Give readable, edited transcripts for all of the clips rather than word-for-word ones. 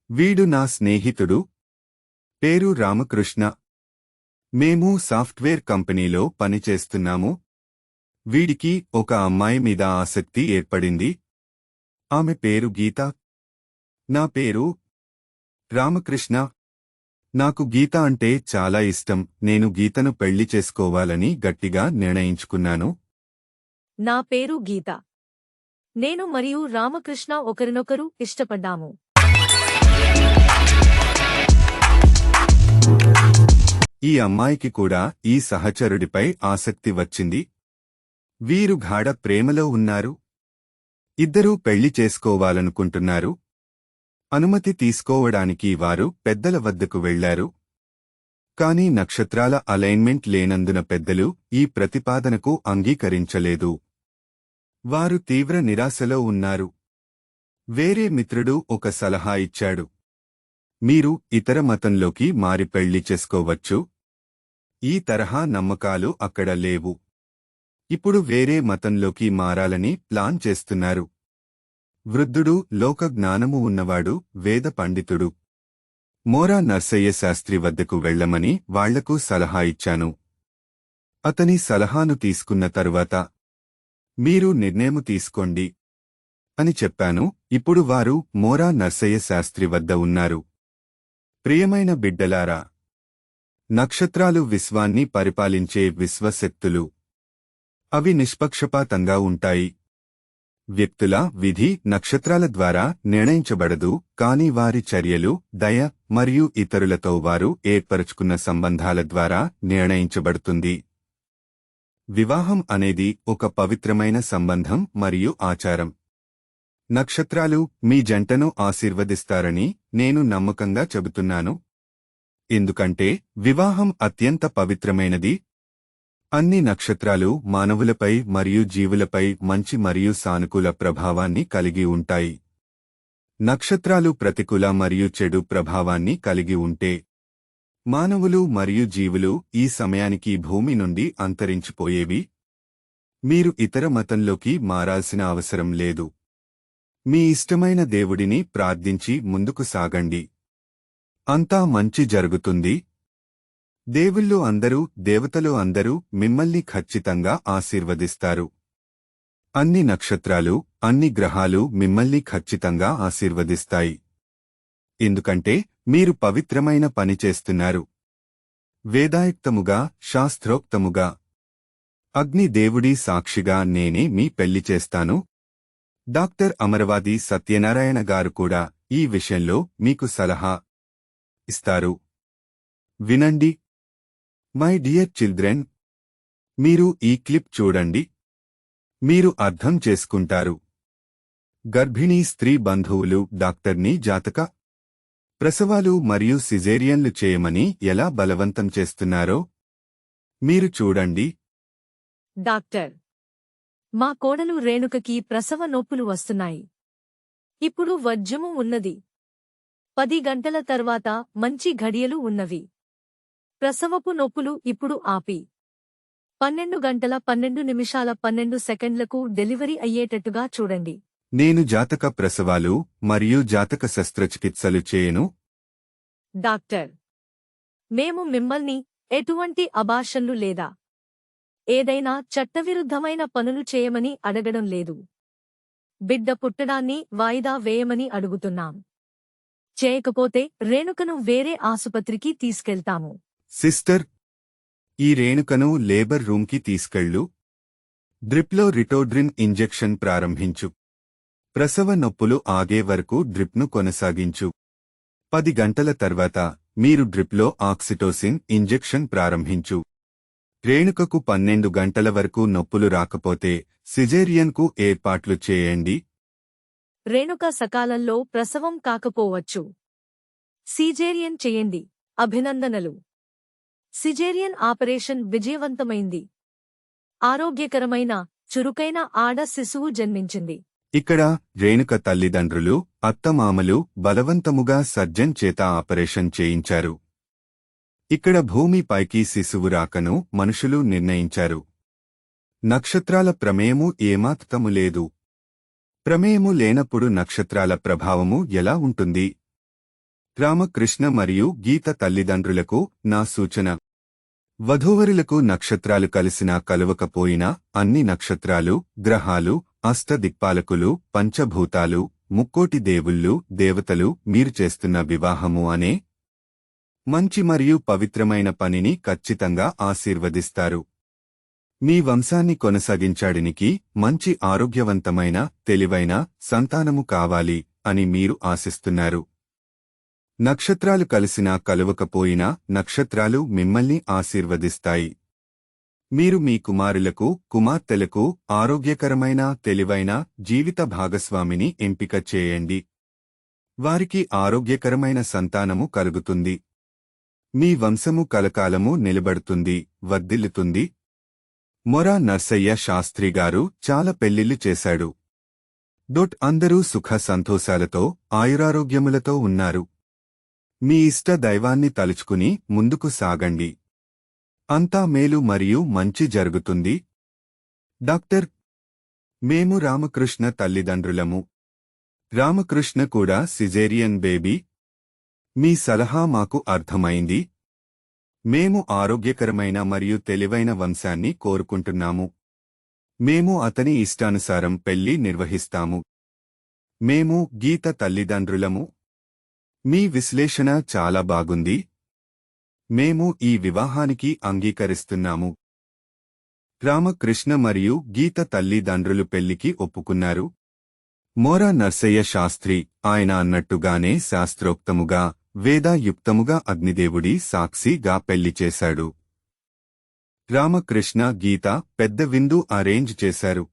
వీడు నా స్నేహితుడు. పేరు రామకృష్ణ. మేము సాఫ్ట్వేర్ కంపెనీలో పనిచేస్తున్నాము. వీడికి ఒక అమ్మాయి మీద ఆసక్తి ఏర్పడింది. ఆమె పేరు గీత. నా పేరు రామకృష్ణ. నాకు గీత అంటే చాలా ఇష్టం. నేను గీతను పెళ్లి చేసుకోవాలని గట్టిగా నిర్ణయించుకున్నాను. నా పేరు గీత. నేను మరియు రామకృష్ణ ఒకరినొకరు ఇష్టపడ్డాము. ఈ అమ్మాయికి కూడా ఈ సహచరుడిపై ఆసక్తి వచ్చింది. వీరు గాఢ ప్రేమలో ఉన్నారు. ఇద్దరూ పెళ్లి చేసుకోవాలనుకుంటున్నారు. అనుమతి తీసుకోవడానికి వారు పెద్దల వద్దకు వెళ్లారు. కాని నక్షత్రాల అలైన్మెంట్ లేనందున పెద్దలు ఈ ప్రతిపాదనకు అంగీకరించలేదు. వారు తీవ్ర నిరాశలో ఉన్నారు. వేరే మిత్రుడు ఒక సలహా ఇచ్చాడు. మీరు ఇతర మతంలోకి మారి పెళ్లి చేసుకోవచ్చు. ఈ తరహా నమ్మకాలు అక్కడ లేవు. ఇప్పుడు వేరే మతంలోకి మారాలని ప్లాన్ చేస్తున్నారు. వృద్ధుడు, లోక జ్ఞానము ఉన్నవాడు, వేద పండితుడు. మోరా నర్సయ్య శాస్త్రి వద్దకు వెళ్లమని వాళ్లకు సలహా ఇచ్చాను. అతని సలహాను తీసుకున్న తరువాత మీరు నిర్ణయం తీసుకోండి అని చెప్పాను. ఇప్పుడు వారు మోరా నర్సయ్య శాస్త్రి వద్ద ఉన్నారు. ప్రియమైన బిడ్డలారా, నక్షత్రాలు విశ్వాన్ని పరిపాలించే విశ్వశక్తులు. అవి నిష్పక్షపాతంగా ఉంటాయి. వ్యక్తుల విధి నక్షత్రాల ద్వారా నిర్ణయించబడదు, కాని వారి చర్యలు, దయ మరియు ఇతరులతో వారు ఏర్పరచుకున్న సంబంధాల ద్వారా నిర్ణయించబడుతుంది. వివాహం అనేది ఒక పవిత్రమైన సంబంధం మరియు ఆచారం. నక్షత్రాలు మీ జంటను ఆశీర్వదిస్తారని నేను నమ్మకంగా చెబుతున్నాను. ఎందుకంటే వివాహం అత్యంత పవిత్రమైనది. అన్ని నక్షత్రాలు మానవులపై మరియు జీవులపై మంచి మరియు సానుకూల ప్రభావాన్ని కలిగి ఉంటాయి. నక్షత్రాలు ప్రతికూల మరియు చెడు ప్రభావాన్ని కలిగి ఉంటే మానవులు మరియు జీవులు ఈ సమయానికి భూమి నుండి అంతరించిపోయేవి. మీరు ఇతర మతంలోకి మారాల్సిన అవసరం లేదు. మీ ఇష్టమైన దేవుడిని ప్రార్థించి ముందుకు సాగండి. అంతా మంచి జరుగుతుంది. దేవుళ్ళు అందరూ, దేవతలు అందరూ మిమ్మల్ని ఖచ్చితంగా ఆశీర్వదిస్తారు. అన్ని నక్షత్రాలు, అన్ని గ్రహాలు మిమ్మల్ని ఖచ్చితంగా ఆశీర్వదిస్తాయి. ఎందుకంటే మీరు పవిత్రమైన పని చేస్తున్నారు. వేదాయుక్తముగా, శాస్త్రోక్తముగా. అగ్ని దేవుడి సాక్షిగా నేనే మీ పెళ్లి చేస్తాను. డాక్టర్ అమరవాది సత్యనారాయణ గారు కూడా ఈ విషయంలో మీకు సలహా ఇస్తారు. వినండి. మై డియర్ చిల్డ్రన్, మీరు ఈ క్లిప్ చూడండి. మీరు అర్థం చేసుకుంటారు. గర్భిణీ స్త్రీ బంధువులు డాక్టర్ని జాతక ప్రసవాలు మరియు సిజేరియన్లు చేయమని ఎలా బలవంతం చేస్తున్నారో మీరు చూడండి. డాక్టర్, మా కోడలు రేణుకకి ప్రసవ నొప్పులు వస్తున్నాయి. ఇప్పుడు వజ్రము ఉన్నది. 10 గంటల తర్వాత మంచి ఘడియలు ఉన్నవి. ప్రసవపు నొప్పులు ఇప్పుడు ఆపి 12 గంటల 12 నిమిషాల 12 సెకండ్లకు డెలివరీ అయ్యేటట్టుగా చూడండి. నేను జాతక ప్రసవాలు మరియు జాతక శస్త్రచికిత్సలు చేయను. డాక్టర్, మేము మిమ్మల్ని ఎటువంటి అబార్షన్లు లేదా ఏదైనా చట్టవిరుద్ధమైన పనులు చేయమని అడగడం లేదు. బిడ్డ పుట్టడాన్ని వాయిదా వేయమని అడుగుతున్నాం. చేయకపోతే రేణుకను వేరే ఆసుపత్రికి తీసుకెళ్తాము. సిస్టర్, ఈ రేణుకను లేబర్ రూమ్కి తీసుకెళ్ళు. డ్రిప్లో రిటోడ్రిన్ ఇంజెక్షన్ ప్రారంభించు. ప్రసవ నొప్పులు ఆగే వరకు డ్రిప్ను కొనసాగించు. 10 గంటల తర్వాత మీరు డ్రిప్లో ఆక్సిటోసిన్ ఇంజెక్షన్ ప్రారంభించు. రేణుకకు 12 గంటల వరకు నొప్పులు రాకపోతే సిజేరియన్కు ఏర్పాట్లు చేయండి. రేణుక సకాలంలో ప్రసవం కాకపోవచ్చు. సిజేరియన్ చేయండి. అభినందనలు. సిజేరియన్ ఆపరేషన్ విజయవంతమైంది. ఆరోగ్యకరమైన, చురుకైన ఆడ శిశువు జన్మించింది. ఇక్కడ రేణుక తల్లిదండ్రులు, అత్తమామలు బలవంతముగా సర్జన్ చేత ఆపరేషన్ చేయించారు. ఇక్కడ భూమిపైకి శిశువు రాకను మనుషులు నిర్ణయించారు. నక్షత్రాల ప్రమేయము ఏమాత్రము లేదు. ప్రమేయము లేనప్పుడు నక్షత్రాల ప్రభావము ఎలా ఉంటుంది? రామకృష్ణ మరియు గీత తల్లిదండ్రులకు నా సూచన. వధూవరులకు నక్షత్రాలు కలిసినా కలువకపోయినా అన్ని నక్షత్రాలు, గ్రహాలు, అష్టదిక్పాలకులు, పంచభూతాలు, ముక్కోటి దేవుళ్ళు, దేవతలు మీరు చేస్తున్న వివాహము అనే మంచి మరియు పవిత్రమైన పనిని ఖచ్చితంగా ఆశీర్వదిస్తారు. మీ వంశాన్ని కొనసాగించడానికి మంచి ఆరోగ్యవంతమైన, తెలివైన సంతానము కావాలి అని మీరు ఆశిస్తున్నారు. నక్షత్రాలు కలిసినా కలువకపోయినా నక్షత్రాలు మిమ్మల్ని ఆశీర్వదిస్తాయి. మీరు మీ కుమారులకు, కుమార్తెలకు ఆరోగ్యకరమైన, తెలివైన జీవిత భాగస్వామిని ఎంపిక చేయండి. వారికి ఆరోగ్యకరమైన సంతానము కలుగుతుంది. మీ వంశము కలకాలము నిలబడుతుంది, వర్ధిల్లుతుంది. మొర నర్సయ్య శాస్త్రిగారు చాలా పెళ్లిళ్లు చేశాడు. అందరూ సుఖ సంతోషాలతో, ఆయురారోగ్యములతో ఉన్నారు. మీ ఇష్ట దైవాన్ని తలుచుకుని ముందుకు సాగండి. అంతా మేలు మరియు మంచి జరుగుతుంది. డాక్టర్: మేము రామకృష్ణ తల్లిదండ్రులము. రామకృష్ణ కూడా సిజేరియన్ బేబీ. మీ సలహా మాకు అర్థమైంది. మేము ఆరోగ్యకరమైన మరియు తెలివైన వంశాన్ని కోరుకుంటున్నాము. మేము అతని ఇష్టానుసారం పెళ్లి నిర్వహిస్తాము. మేము గీత తల్లిదండ్రులము. మీ విశ్లేషణ చాలా బాగుంది. మేము ఈ వివాహానికి అంగీకరిస్తున్నాము. రామకృష్ణ మరియు గీత తల్లిదండ్రులు పెళ్లికి ఒప్పుకున్నారు. మొర నర్సయ్య శాస్త్రి ఆయన అన్నట్టుగానే శాస్త్రోక్తముగా, వేదాయుక్తముగా అగ్నిదేవుడి సాక్షిగా పెళ్లి చేశాడు. రామకృష్ణ, గీత పెద్ద విందు అరేంజ్ చేశారు.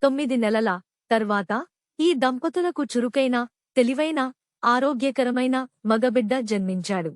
తొమ్మిది నెలల తర్వాత ఈ దంపతులకు చురుకైన, తెలివైన, ఆరోగ్యకరమైన మగబిడ్డ జన్మించాడు.